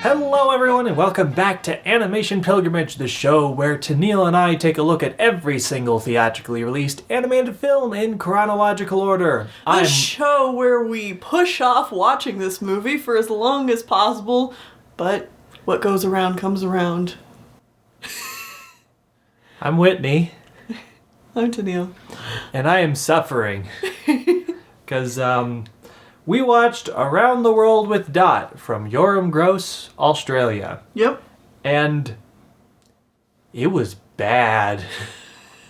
Hello everyone and welcome back to Animation Pilgrimage, the show where Tennille and I take a look at every single theatrically released animated film in chronological order. The show where we push off watching this movie for as long as possible, but what goes around comes around. I'm Whitney. I'm Tennille. And I am suffering. Because, we watched Around the World with Dot from Yoram Gross, Australia. Yep. And it was bad.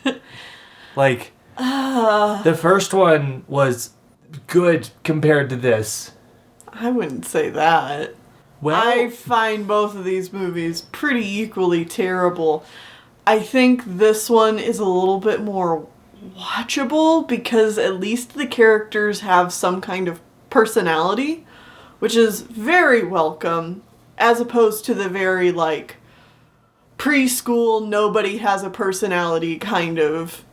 The first one was good compared to this. I wouldn't say that. Well, I find both of these movies pretty equally terrible. I think this one is a little bit more watchable because at least the characters have some kind of personality, which is very welcome, as opposed to the very, preschool, nobody has a personality kind of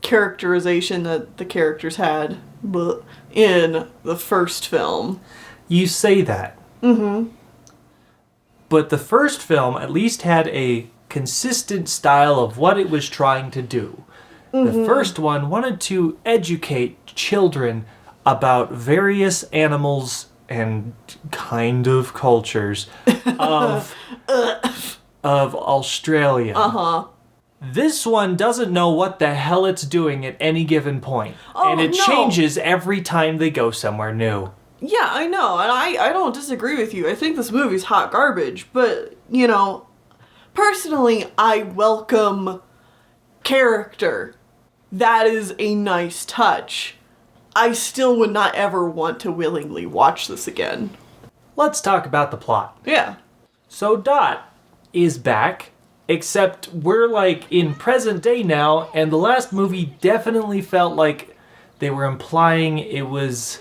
characterization that the characters had in the first film. you say that. Mm-hmm. But the first film at least had a consistent style of what it was trying to do. Mm-hmm. The first one wanted to educate children about various animals and kind of cultures of Australia. Uh-huh. This one doesn't know what the hell it's doing at any given point. Oh, and it no. changes every time they go somewhere new. Yeah, I know, and I don't disagree with you. I think this movie's hot garbage, but, personally, I welcome character. That is a nice touch. I still would not ever want to willingly watch this again. Let's talk about the plot. Yeah. So Dot is back, except we're in present day now, and the last movie definitely felt like they were implying it was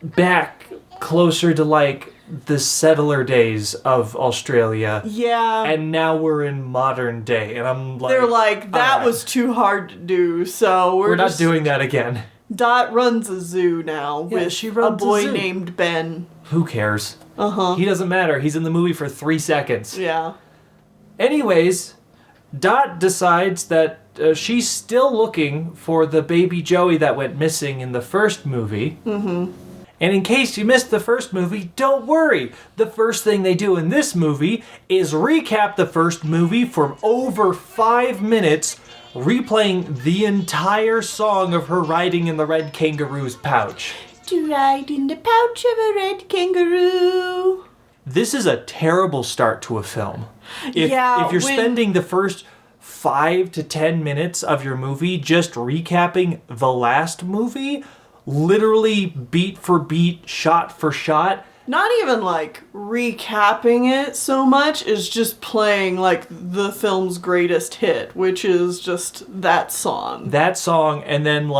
back closer to the settler days of Australia. Yeah. And now we're in modern day, and I'm like... They're like, that alright, was too hard to do, so we're not doing that again. Dot runs a zoo now with she a runs a boy zoo. named Ben. Who cares? Uh-huh. He doesn't matter. He's in the movie for 3 seconds. Yeah. Anyways, Dot decides that she's still looking for the baby Joey that went missing in the first movie. Mm-hmm. And in case you missed the first movie, don't worry. The first thing they do in this movie is recap the first movie for over 5 minutes, replaying the entire song of her riding in the red kangaroo's pouch. To ride in the pouch of a red kangaroo. This is a terrible start to a film. If you're when- spending the first 5 to 10 minutes of your movie just recapping the last movie, literally beat for beat, shot for shot. Not even recapping it so much as just playing the film's greatest hit, which is just that song. That song and then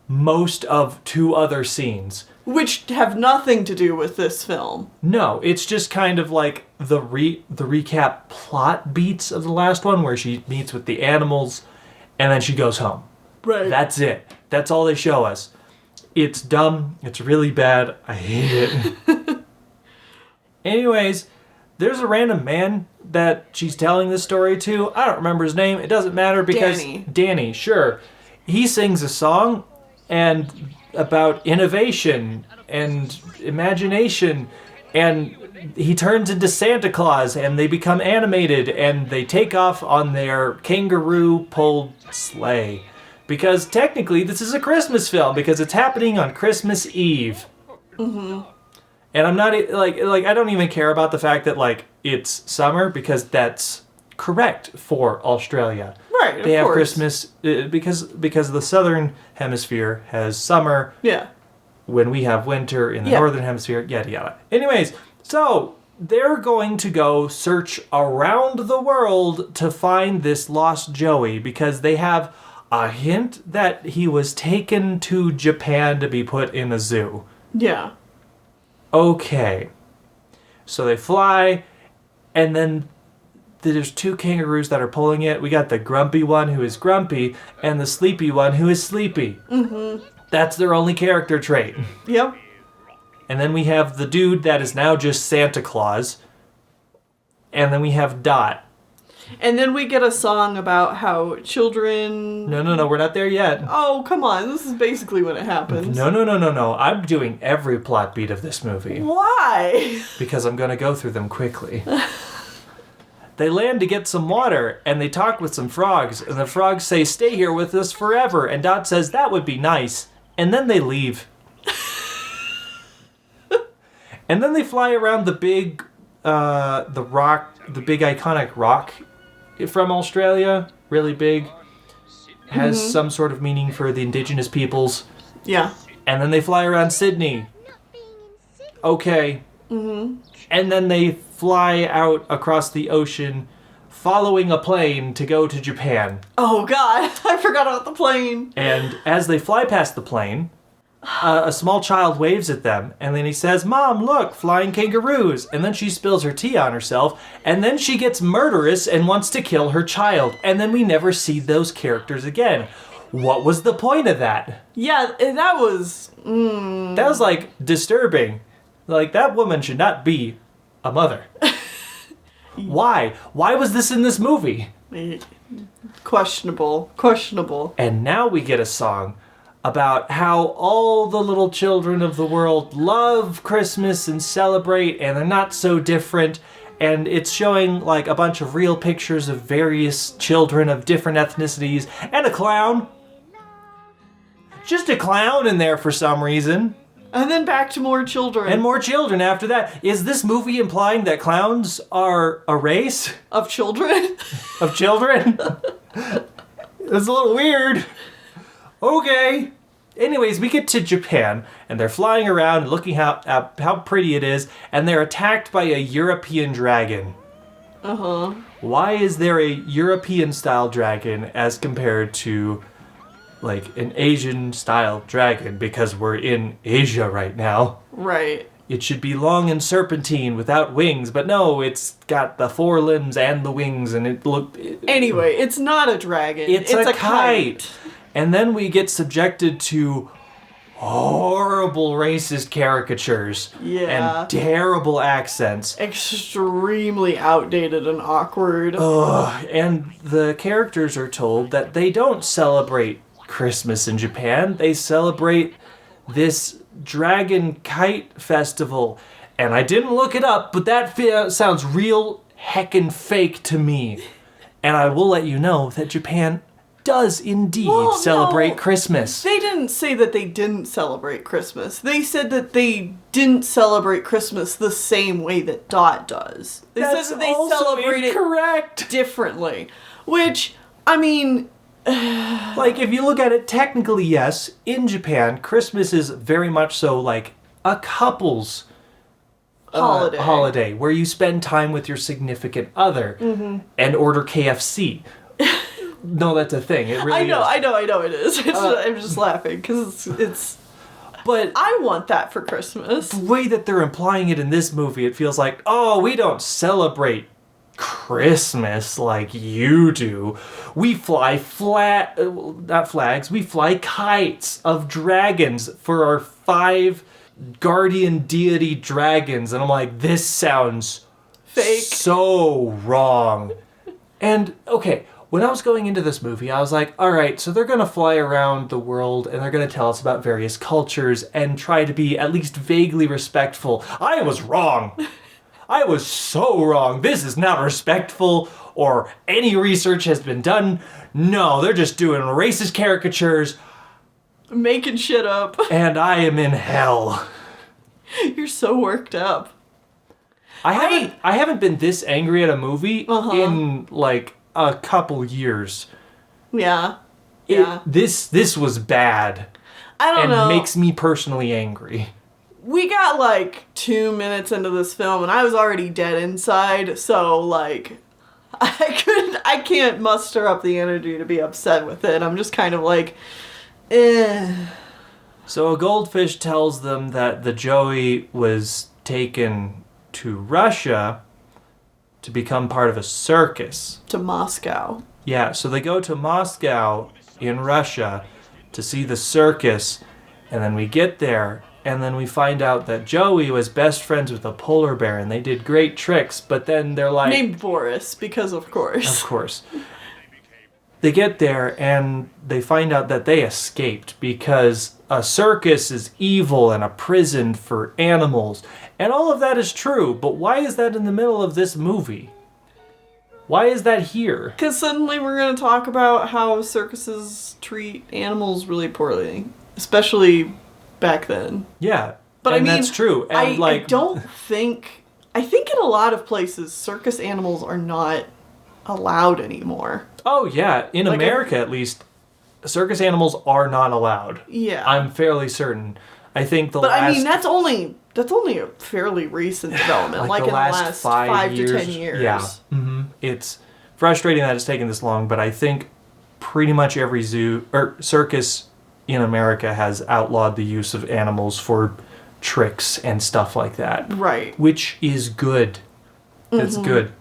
most of 2 other scenes. Which have nothing to do with this film. No, it's just kind of the recap plot beats of the last one where she meets with the animals and then she goes home. Right. That's it. That's all they show us. It's dumb. It's really bad. I hate it. Anyways, there's a random man that she's telling this story to. I don't remember his name. It doesn't matter because... Danny, sure. He sings a song and about innovation and imagination, and he turns into Santa Claus and they become animated and they take off on their kangaroo-pulled sleigh. Because technically this is a Christmas film because it's happening on Christmas Eve. Mm-hmm. And I'm not I don't even care about the fact that it's summer because that's correct for Australia. Right, they of have course. Christmas because the southern hemisphere has summer. Yeah. When we have winter in the northern hemisphere, yada yada. Anyways, so they're going to go search around the world to find this lost Joey because they have a hint that he was taken to Japan to be put in a zoo. Yeah. Okay. So they fly, and then there's 2 kangaroos that are pulling it. We got the grumpy one who is grumpy, and the sleepy one who is sleepy. Mm-hmm. That's their only character trait. Yep. And then we have the dude that is now just Santa Claus. And then we have Dot. And then we get a song about how children... No, we're not there yet. Oh, come on. This is basically when it happens. No. I'm doing every plot beat of this movie. Why? Because I'm going to go through them quickly. They land to get some water, and they talk with some frogs, and the frogs say, stay here with us forever, and Dot says, that would be nice. And then they leave. And then they fly around the big, the big iconic rock from Australia, really big, has some sort of meaning for the indigenous peoples. Yeah. And then they fly around Sydney. Okay. And then they fly out across the ocean, following a plane to go to Japan. Oh God, I forgot about the plane. And as they fly past the plane, a small child waves at them, and then he says, Mom, look, flying kangaroos. And then she spills her tea on herself, and then she gets murderous and wants to kill her child. And then we never see those characters again. What was the point of that? Yeah, that was... That was, like, disturbing. Like, that woman should not be a mother. Why? Why was this in this movie? Questionable. And now we get a song about how all the little children of the world love Christmas and celebrate, and they're not so different. And it's showing, like, a bunch of real pictures of various children of different ethnicities, and a clown. Just a clown in there for some reason. And then back to more children. And more children after that. Is this movie implying that clowns are a race? Of children? Of children? That's a little weird. Okay. Anyways, we get to Japan, and they're flying around looking how pretty it is, and they're attacked by a European dragon. Uh-huh. Why is there a European-style dragon as compared to, like, an Asian-style dragon? Because we're in Asia right now. Right. It should be long and serpentine without wings, but no, it's got the four limbs and the wings, and it looked... Anyway, it's not a dragon. It's a kite. And then we get subjected to horrible racist caricatures. Yeah. And terrible accents. Extremely outdated and awkward. And the characters are told that they don't celebrate Christmas in Japan. They celebrate this dragon kite festival. And I didn't look it up, but that sounds real heckin' fake to me. And I will let you know that Japan does indeed celebrate Christmas. They didn't say that they didn't celebrate Christmas. They said that they didn't celebrate Christmas the same way that Dot does. They That's said that they also celebrate incorrect. it differently. Which, I mean... Like, if you look at it technically, yes, in Japan, Christmas is very much so like a couple's holiday where you spend time with your significant other and order KFC. No, that's a thing. It really is. I know it is. I'm just laughing because it's. But I want that for Christmas. The way that they're implying it in this movie, it feels like, oh, we don't celebrate Christmas like you do. We fly not flags, we fly kites of dragons for our 5 guardian deity dragons. And I'm like, this sounds fake. So wrong. And, okay, when I was going into this movie, I was like, all right, so they're going to fly around the world and they're going to tell us about various cultures and try to be at least vaguely respectful. I was wrong. I was so wrong. This is not respectful or any research has been done. No, they're just doing racist caricatures. Making shit up. And I am in hell. You're so worked up. I haven't been this angry at a movie in like a couple years. Yeah. This was bad. I don't know. And makes me personally angry. We got like 2 minutes into this film and I was already dead inside, so like I can't muster up the energy to be upset with it. I'm just kind of like, eh. So a goldfish tells them that the Joey was taken to Russia to become part of a circus. To Moscow. Yeah, so they go to Moscow in Russia to see the circus, and then we get there, And then we find out that Joey was best friends with a polar bear, and they did great tricks, but then they're like... Named Boris, because of course. Of course. They get there, and they find out that they escaped because a circus is evil and a prison for animals. And all of that is true, but why is that in the middle of this movie? Why is that here? Because suddenly we're going to talk about how circuses treat animals really poorly, especially back then. Yeah, but and that's true. And I don't think... I think in a lot of places, circus animals are not allowed anymore. Oh, yeah. In America, at least, circus animals are not allowed. Yeah. I'm fairly certain. I think I mean, that's only a fairly recent development, like in the last 5 to 10 years. Yeah. Mm-hmm. It's frustrating that it's taken this long, but I think pretty much every zoo or circus in America has outlawed the use of animals for tricks and stuff like that. Right. Which is good. It's good.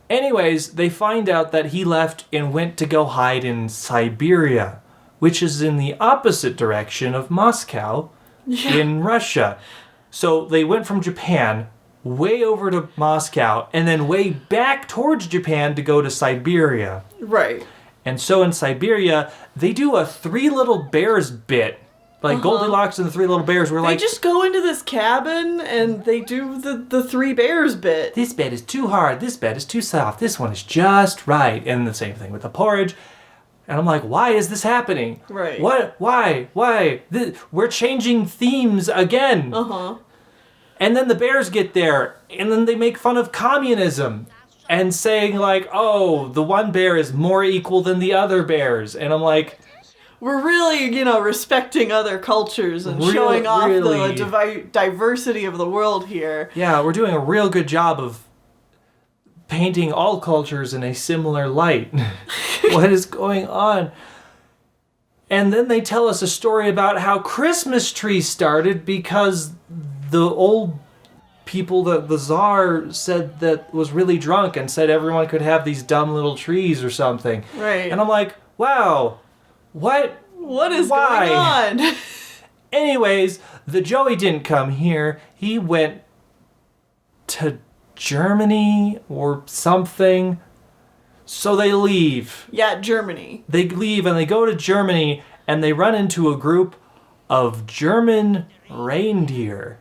Anyways, they find out that he left and went to go hide in Siberia, which is in the opposite direction of Moscow in Russia. So they went from Japan way over to Moscow and then way back towards Japan to go to Siberia. Right. And so in Siberia, they do a Three Little Bears bit. Like Goldilocks and the Three Little Bears were they just go into this cabin and they do the Three Bears bit. This bed is too hard. This bed is too soft. This one is just right. And the same thing with the porridge. And I'm like, why is this happening? Right. What? Why? We're changing themes again. And then the bears get there, and then they make fun of communism and saying like, oh, the one bear is more equal than the other bears. And I'm like... We're really, respecting other cultures and showing off the diversity of the world here. Yeah, we're doing a real good job of painting all cultures in a similar light. What is going on? And then they tell us a story about how Christmas trees started because the old people, the Tsar said that was really drunk and said everyone could have these dumb little trees or something. Right. And I'm like, wow. What is going on? Anyways, the Joey didn't come here. He went to Germany or something. So they leave. Yeah, Germany. They leave and they go to Germany and they run into a group of German reindeer.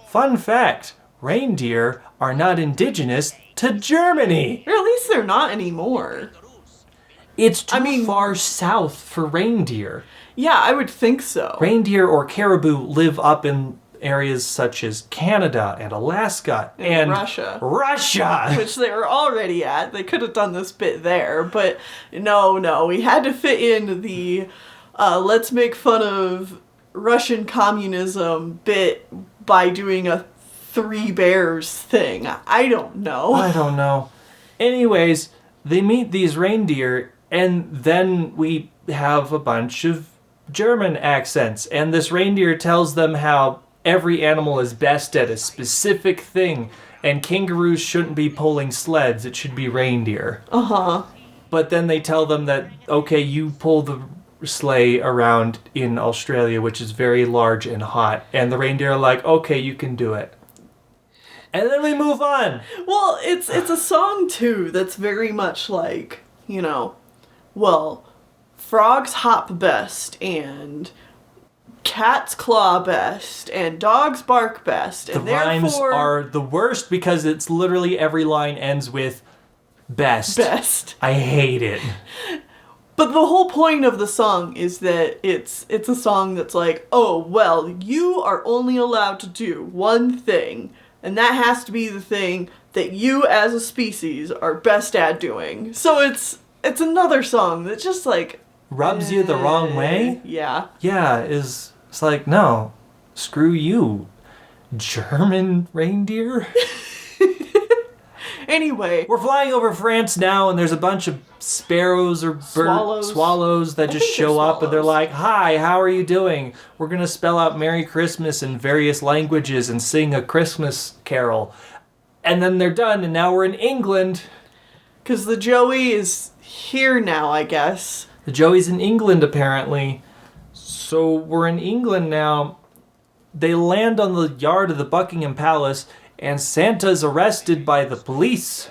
Fun fact, reindeer are not indigenous to Germany. Or at least they're not anymore. It's too far south for reindeer. Yeah, I would think so. Reindeer or caribou live up in areas such as Canada and Alaska and Russia. Which they were already at. They could have done this bit there, but no. We had to fit in the let's make fun of Russian communism bit by doing a Three Bears thing. I don't know. Anyways, they meet these reindeer and then we have a bunch of German accents. And this reindeer tells them how every animal is best at a specific thing. And kangaroos shouldn't be pulling sleds. It should be reindeer. But then they tell them that, okay, you pull the sleigh around in Australia, which is very large and hot. And the reindeer are like, okay, you can do it. And then we move on. Well, it's a song, too, that's very much like, well, frogs hop best, and cats claw best, and dogs bark best. And the rhymes are the worst because it's literally every line ends with best. Best. I hate it. But the whole point of the song is that it's a song that's like, oh, well, you are only allowed to do one thing. And that has to be the thing that you as a species are best at doing. So it's another song that just like... Rubs you the wrong way? Yeah. Yeah, it's like, no, screw you, German reindeer. Anyway. We're flying over France now and there's a bunch of sparrows or swallows that just show up and they're like, hi, how are you doing? We're going to spell out Merry Christmas in various languages and sing a Christmas carol. And then they're done and now we're in England. Because the Joey is here now, I guess. The Joey's in England apparently. So we're in England now they land on the yard of the Buckingham Palace, and Santa's arrested by the police.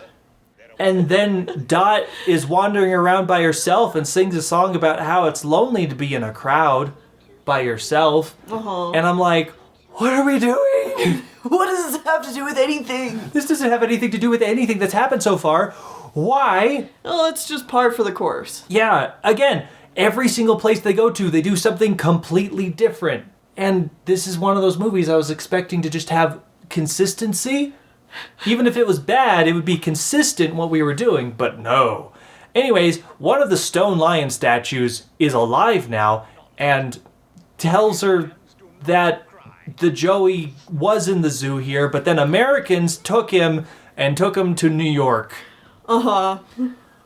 And then Dot is wandering around by herself and sings a song about how it's lonely to be in a crowd by yourself. Uh-huh. And I'm like, what are we doing? What does this have to do with anything? This doesn't have anything to do with anything that's happened so far. Why? Well, it's just par for the course. Yeah, again, every single place they go to, they do something completely different. And this is one of those movies I was expecting to just have consistency. Even if it was bad, it would be consistent what we were doing, but no. Anyways, one of the stone lion statues is alive now and tells her that the Joey was in the zoo here, but then Americans took him to New York. Uh-huh.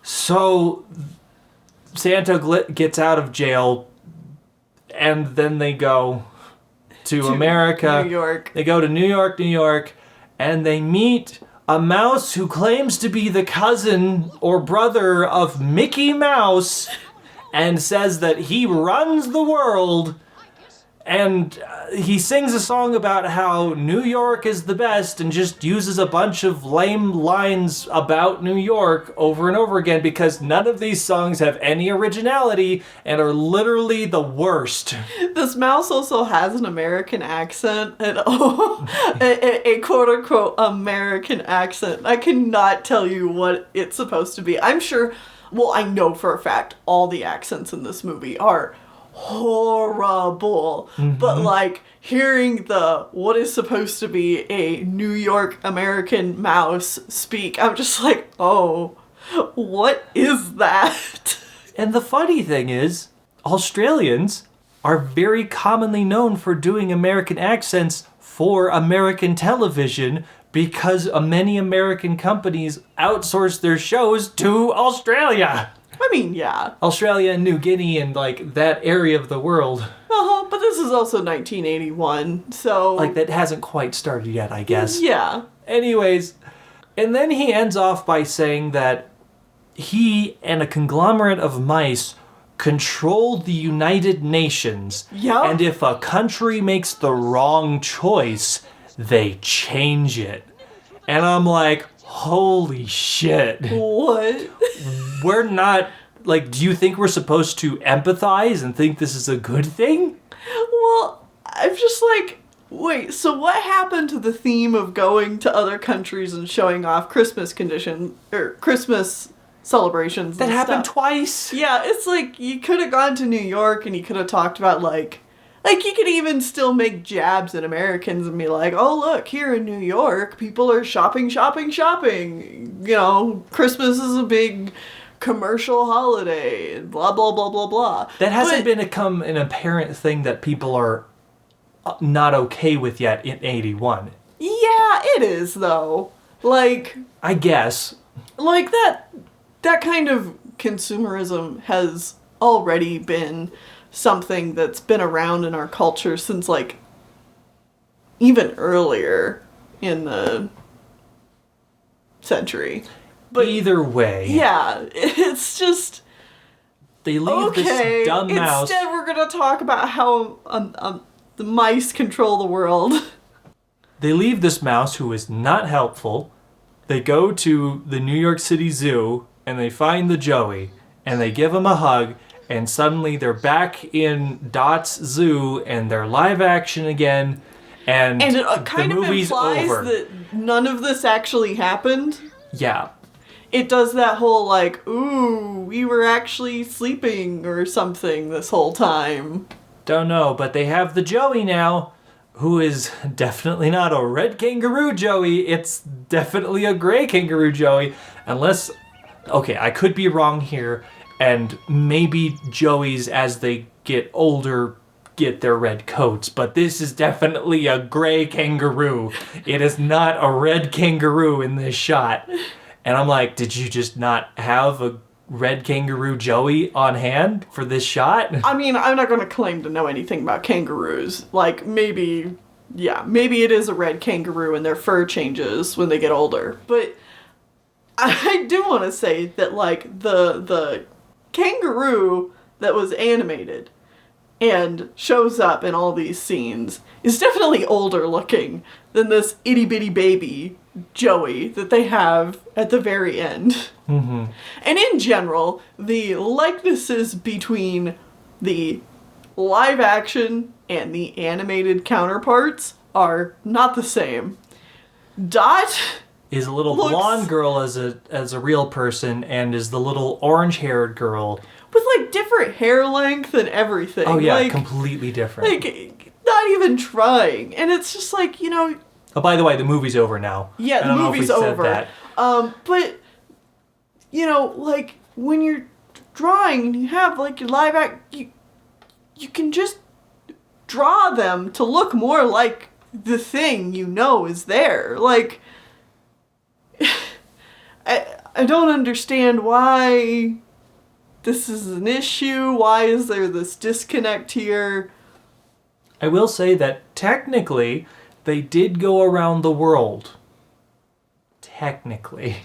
So Santa gets out of jail, and then they go to America. New York. They go to New York, and they meet a mouse who claims to be the cousin or brother of Mickey Mouse and says that he runs the world. And he sings a song about how New York is the best and just uses a bunch of lame lines about New York over and over again because none of these songs have any originality and are literally the worst. This mouse also has an American accent, and a quote-unquote American accent. I cannot tell you what it's supposed to be. I'm sure, well, I know for a fact all the accents in this movie are horrible. Mm-hmm. But like hearing what is supposed to be a New York American mouse speak, I'm just like, oh, what is that? And the funny thing is, Australians are very commonly known for doing American accents for American television because many American companies outsource their shows to Australia. I mean, yeah. Australia and New Guinea and, like, that area of the world. Uh-huh, but this is also 1981, so... Like, that hasn't quite started yet, I guess. Yeah. Anyways, and then he ends off by saying that he and a conglomerate of mice control the United Nations. Yeah. And if a country makes the wrong choice, they change it. And I'm like, holy shit. What? We're not, like, do you think we're supposed to empathize and think this is a good thing? Well, I'm just like, wait, so what happened to the theme of going to other countries and showing off Christmas Christmas celebrations that and happened stuff? twice. Yeah, it's like, you could have gone to New York and you could have talked about, like, you could even still make jabs at Americans and be like, oh, look, here in New York, people are shopping. You know, Christmas is a big commercial holiday, and blah, blah, blah, blah, blah. That hasn't become an apparent thing that people are not okay with yet in 81. Yeah, it is, though. Like... I guess. Like, that kind of consumerism has already been something that's been around in our culture since, like, even earlier in the century. But either way. Yeah, it's just... They leave this dumb mouse... Instead we're gonna talk about how the mice control the world. They leave this mouse who is not helpful. They go to the New York City Zoo, and they find the Joey, and they give him a hug, and suddenly they're back in Dot's zoo, and they're live action again, and it kind the of movie's implies over. that none of this actually happened. Yeah. It does that whole, like, ooh, we were actually sleeping or something this whole time. Don't know, but they have the Joey now, who is definitely not a red kangaroo Joey. It's definitely a gray kangaroo Joey. Unless, okay, I could be wrong here, and maybe Joeys, as they get older, get their red coats, but this is definitely a gray kangaroo. It is not a red kangaroo in this shot. And I'm like, did you just not have a red kangaroo Joey on hand for this shot? I mean, I'm not going to claim to know anything about kangaroos. Like, maybe it is a red kangaroo and their fur changes when they get older. But I do want to say that, like, the kangaroo that was animated and shows up in all these scenes is definitely older looking than this itty bitty baby Joey that they have at the very end. Mm-hmm. And in general, the likenesses between the live action and the animated counterparts are not the same. Dot is a little blonde girl as a real person, and is the little orange-haired girl with like different hair length and everything. Oh yeah, like, completely different. Like not even trying, and it's just like, you know. Oh, by the way, the movie's over now. Yeah, the movie's over. That. But you know, like when you're drawing and you have like your live act, you can just draw them to look more like the thing you know is there. Like, I don't understand why this is an issue. Why is there this disconnect here? I will say that technically they did go around the world. Technically.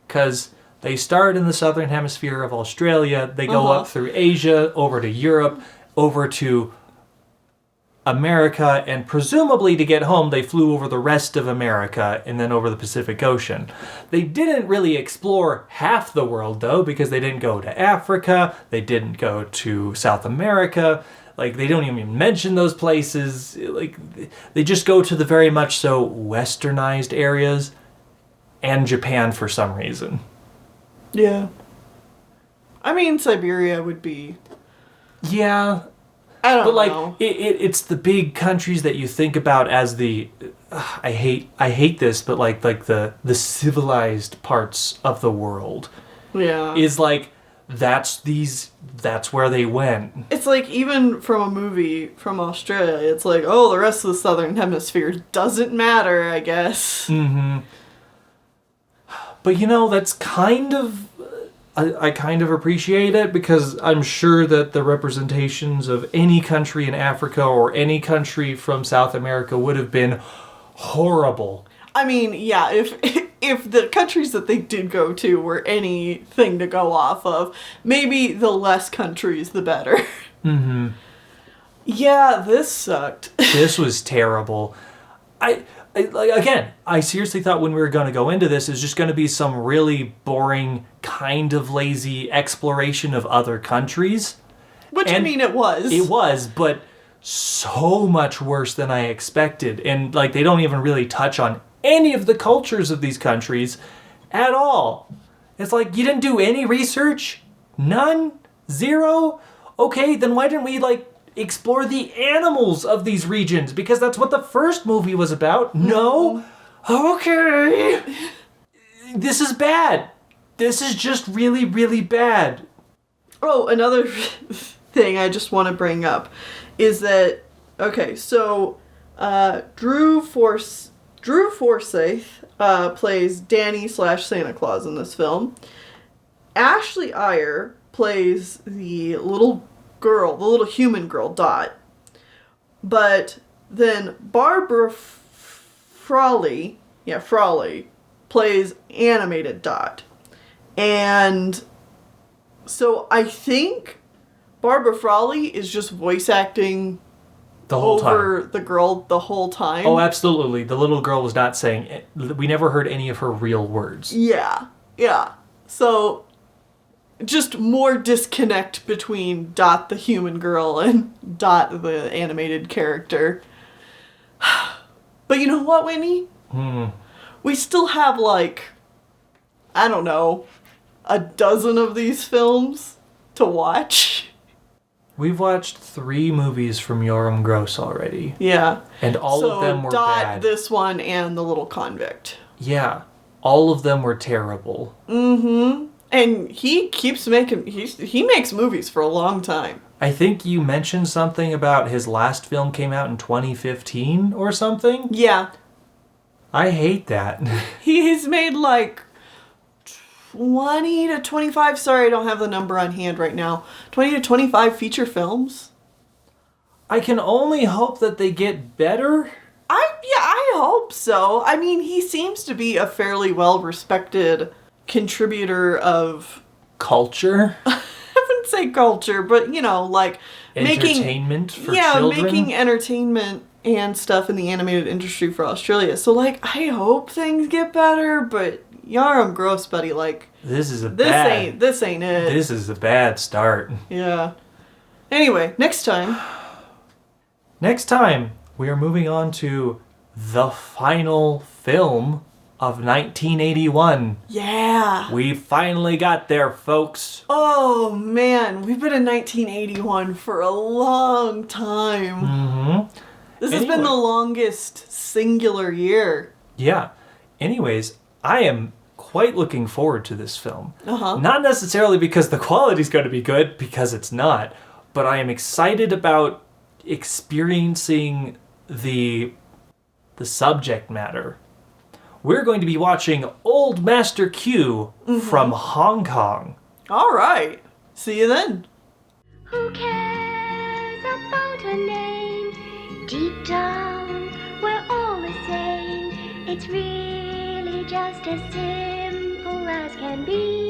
Because they start in the southern hemisphere of Australia, they go up through Asia, over to Europe, over to America, and presumably to get home they flew over the rest of America and then over the Pacific Ocean. They didn't really explore half the world though, because they didn't go to Africa, they didn't go to South America, like they don't even mention those places, like they just go to the very much so westernized areas and Japan for some reason. Yeah. I mean, Siberia would be... Yeah. I don't know. But like, it's the big countries that you think about as the... I hate this, but like the civilized parts of the world. Yeah. Is like, that's where they went. It's like, even from a movie from Australia, it's like, oh, the rest of the southern hemisphere doesn't matter, I guess. Mm-hmm. But you know, that's kind of... I kind of appreciate it, because I'm sure that the representations of any country in Africa or any country from South America would have been horrible. I mean, yeah, if the countries that they did go to were anything to go off of, maybe the less countries, the better. Mm-hmm. Yeah, this sucked. This was terrible. I seriously thought when we were going to go into this, it was just going to be some really boring, kind of lazy exploration of other countries. Which, I mean, it was. It was, but so much worse than I expected. And, like, they don't even really touch on any of the cultures of these countries at all. It's like, you didn't do any research? None? Zero? Okay, then why didn't we, like, explore the animals of these regions, because that's what the first movie was about. No? Okay. This is bad. This is just really, really bad. Oh, another thing I just want to bring up is that, okay, so Drew Forsyth plays Danny/Santa Claus in this film. Ashley Eyer plays the little human girl, Dot. But then Barbara Frawley plays animated Dot. And so I think Barbara Frawley is just voice acting the whole over time. The girl the whole time. Oh, absolutely. The little girl was not saying... We never heard any of her real words. Yeah. So... just more disconnect between Dot the human girl and Dot the animated character. But you know what, Whitney? We still have, like, I don't know, a dozen of these films to watch. We've watched 3 movies from Yoram Gross already. Yeah. And all of them were Dot, bad. this one, and The Little Convict. Yeah. All of them were terrible. Mm-hmm. And he keeps making... He makes movies for a long time. I think you mentioned something about his last film came out in 2015 or something? Yeah. I hate that. He's made like 20 to 25... Sorry, I don't have the number on hand right now. 20 to 25 feature films. I can only hope that they get better. I hope so. I mean, he seems to be a fairly well-respected... contributor of culture. I wouldn't wouldn't say culture, but like Entertainment for yeah, children? making entertainment and stuff in the animated industry for Australia. So I hope things get better, but I'm gross, buddy. This is this ain't it. This is a bad start. Yeah. Anyway, next time. Next time, we are moving on to the final film of 1981. Yeah. We finally got there, folks. Oh, man. We've been in 1981 for a long time. Mm-hmm. This has been the longest singular year. Yeah. Anyways, I am quite looking forward to this film. Uh-huh. Not necessarily because the quality's going to be good, because it's not, but I am excited about experiencing the subject matter. We're going to be watching Old Master Q from Hong Kong. All right. See you then. Who cares about a name? Deep down, we're all the same. It's really just as simple as can be.